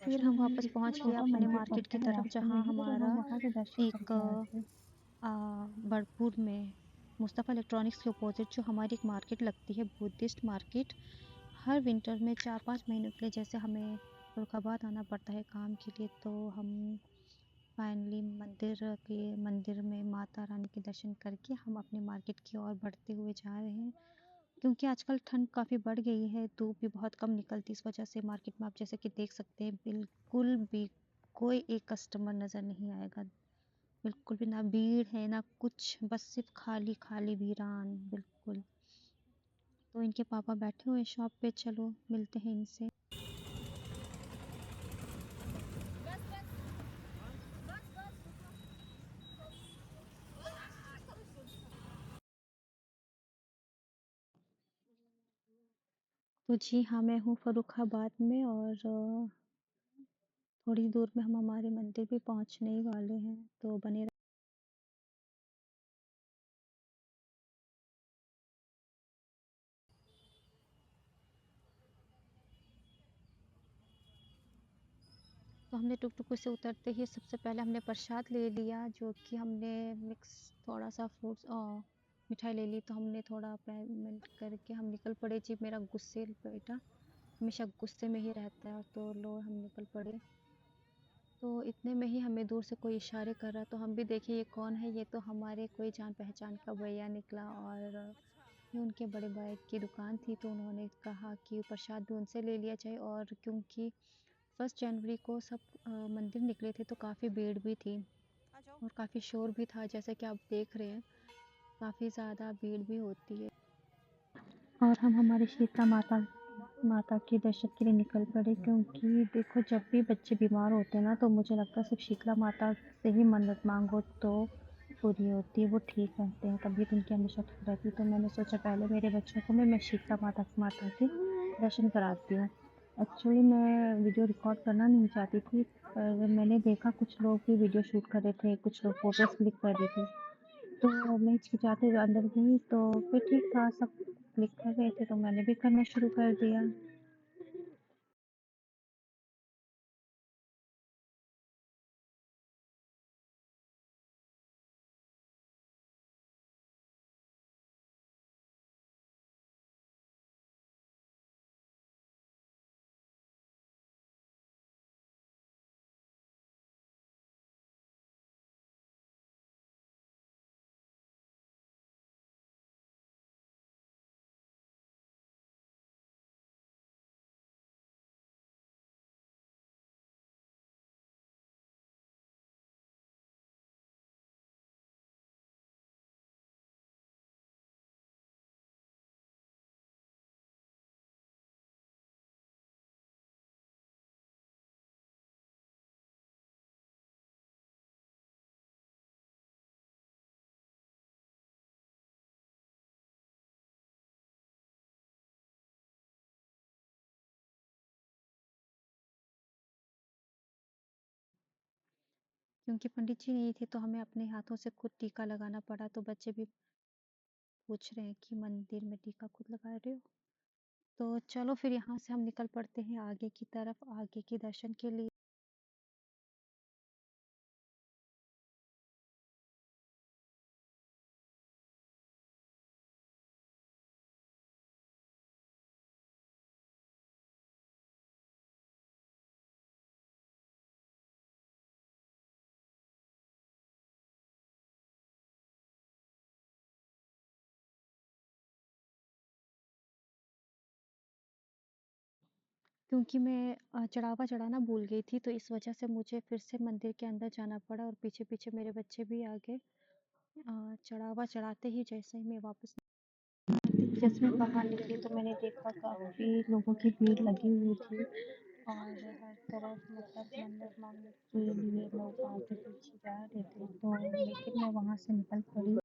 फिर हम वापस पहुंच गए अपने मार्केट की तरफ, जहां हमारा एक बड़पुर में मुस्तफ़ा इलेक्ट्रॉनिक्स के अपोजिट जो हमारी एक मार्केट लगती है, बुद्धिस्ट मार्केट। हर विंटर में 4-5 महीनों के लिए जैसे हमें फरुखाबाद आना पड़ता है काम के लिए, तो हम फाइनली मंदिर में माता रानी के दर्शन करके हम अपने मार्केट की ओर बढ़ते हुए जा रहे हैं। क्योंकि आजकल ठंड काफ़ी बढ़ गई है, धूप भी बहुत कम निकलती, इस वजह से मार्केट में आप जैसे कि देख सकते हैं बिल्कुल भी कोई एक कस्टमर नज़र नहीं आएगा। बिल्कुल भी ना भीड़ है ना कुछ, बस सिर्फ खाली खाली वीरान बिल्कुल। तो इनके पापा बैठे हुए शॉप पे, चलो मिलते हैं इनसे। तो जी हाँ, मैं हूँ फरुखाबाद में, और थोड़ी दूर में हम हमारे मंदिर भी पहुँचने ही वाले हैं, तो बने तो हमने टुकटुक से उतरते ही सबसे पहले हमने प्रसाद ले लिया, जो कि हमने मिक्स थोड़ा सा फ्रूट्स और मिठाई ले ली। तो हमने थोड़ा पेमेंट करके हम निकल पड़े। जी मेरा गुस्से बेटा हमेशा गुस्से में ही रहता है, तो लो हम निकल पड़े। तो इतने में ही हमें दूर से कोई इशारे कर रहा, तो हम भी देखे ये कौन है। ये तो हमारे कोई जान पहचान का भैया निकला, और ये उनके बड़े भाई की दुकान थी, तो उन्होंने कहा कि प्रसाद भी उनसे ले लिया जाए। और क्योंकि 1 जनवरी को सब मंदिर निकले थे, तो काफ़ी भीड़ भी थी और काफ़ी शोर भी था, जैसे कि आप देख रहे हैं काफ़ी ज़्यादा भीड़ भी होती है। और हम हमारे शीतला माता के दर्शन के लिए निकल पड़े, क्योंकि देखो जब भी बच्चे बीमार होते हैं ना, तो मुझे लगता है सिर्फ शीतला माता से ही मन्नत मांगो तो पूरी होती है, वो ठीक रहते हैं, तबीयत उनकी हमेशा ठीक रहती है। तो मैंने सोचा पहले मेरे बच्चों को मैं शीतला माता के दर्शन कराती हूँ। एक्चुअली मैं वीडियो रिकॉर्ड करना नहीं चाहती थी, पर मैंने देखा कुछ लोग भी वीडियो शूट कर रहे थे, कुछ लोग फोटोज क्लिक कर रहे थे, तो मैं हिचकिचाते हुए अंदर गई, तो फिर ठीक था, सब क्लिक कर रहे थे, तो मैंने भी करना शुरू कर दिया। क्योंकि पंडित जी नहीं थे, तो हमें अपने हाथों से खुद टीका लगाना पड़ा। तो बच्चे भी पूछ रहे हैं कि मंदिर में टीका खुद लगा रहे हो। तो चलो फिर यहाँ से हम निकल पड़ते हैं आगे की तरफ, आगे के दर्शन के लिए। क्योंकि मैं चढ़ावा चढ़ाना भूल गई थी, तो इस वजह से मुझे फिर से मंदिर के अंदर जाना पड़ा, और पीछे पीछे मेरे बच्चे भी आगे चढ़ावा चढ़ाते ही जैसे ही मैं वापस जैसे मैं बाहर निकली, तो मैंने देखा काफ़ी लोगों की भीड़ लगी हुई थी, और हर तरफ मतलब मन्नत मांगने के लिए लोग आगे पीछे जा रहे थे। तो लेकिन मैं वहाँ से निकल पड़ी,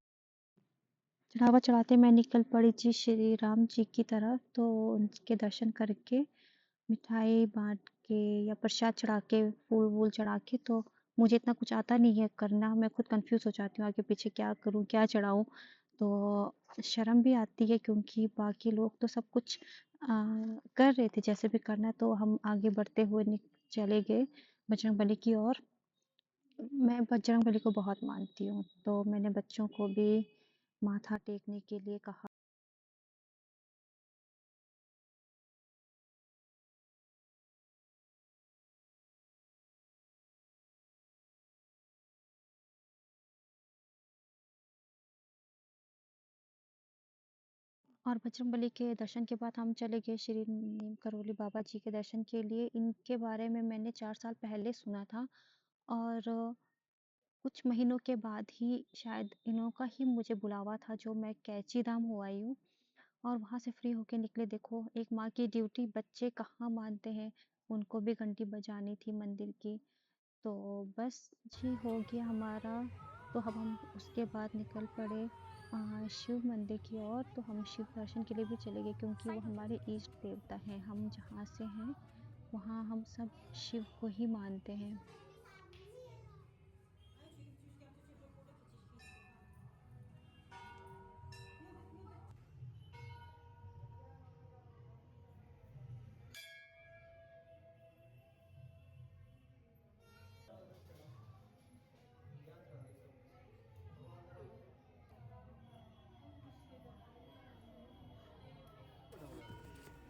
चढ़ावा चढ़ाते मैं निकल पड़ी जी श्री राम जी की तरफ। तो उनके दर्शन करके, मिठाई बांट के या प्रसाद चढ़ा के, फूल वूल चढ़ा के, तो मुझे इतना कुछ आता नहीं है करना, मैं खुद कंफ्यूज हो जाती हूँ आगे पीछे क्या करूँ क्या चढ़ाऊँ। तो शर्म भी आती है क्योंकि बाकी लोग तो सब कुछ कर रहे थे जैसे भी करना है, तो हम आगे बढ़ते हुए चले गए बजरंगबली की ओर। मैं बजरंगबली को बहुत मानती हूँ, तो मैंने बच्चों को भी माथा टेकने के लिए कहा। और बजरंगबली के दर्शन के बाद हम चले गए श्री नीम करोली बाबा जी के दर्शन के लिए। इनके बारे में मैंने 4 साल पहले सुना था और कुछ महीनों के बाद ही शायद इन्हों का ही मुझे बुलावा था जो मैं कैंची धाम हो आई हूँ और वहाँ से फ्री होके निकले। देखो एक माँ की ड्यूटी बच्चे कहाँ मानते हैं, उनको भी घंटी बजानी थी मंदिर की। तो बस जी हो गया हमारा। तो अब हम उसके बाद निकल पड़े शिव मंदिर की ओर। तो हम शिव दर्शन के लिए भी चले गए क्योंकि वो हमारे इष्ट देवता हैं। हम जहाँ से हैं वहाँ हम सब शिव को ही मानते हैं।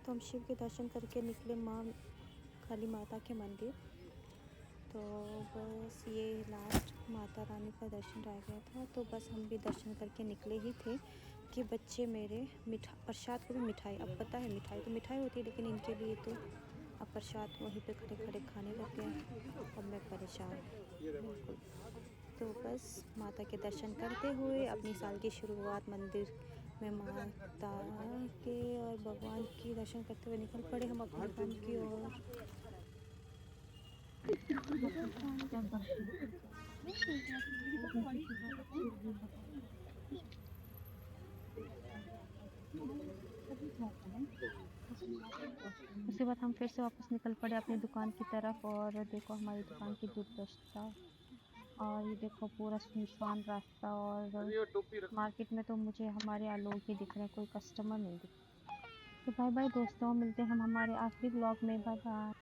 तो हम शिव के दर्शन करके निकले माँ काली माता के मंदिर। तो बस ये लास्ट माता रानी का दर्शन रह गया था, तो बस हम भी दर्शन करके निकले ही थे कि बच्चे मेरे प्रसाद को भी मिठाई, अब पता है मिठाई तो मिठाई होती है लेकिन इनके लिए तो अब प्रसाद वहीं पे खड़े खड़े खाने लग गए। अब मैं परेशान बिल्कुल। तो बस माता के दर्शन करते हुए अपनी साल की शुरुआत मंदिर में माता के और भगवान की दर्शन करते हुए निकल पड़े हम अपने काम की ओर। उसके बाद हम फिर से वापस निकल पड़े अपनी दुकान की तरफ और देखो हमारी दुकान की दुर्दशा। और ये देखो पूरा सुनसान रास्ता और मार्केट में तो मुझे हमारे यहाँ लोग ही दिख रहे हैं, कोई कस्टमर नहीं दिख रहा। तो बाय बाय दोस्तों, मिलते हैं हम हमारे आखिरी ब्लॉग में। Bye bye.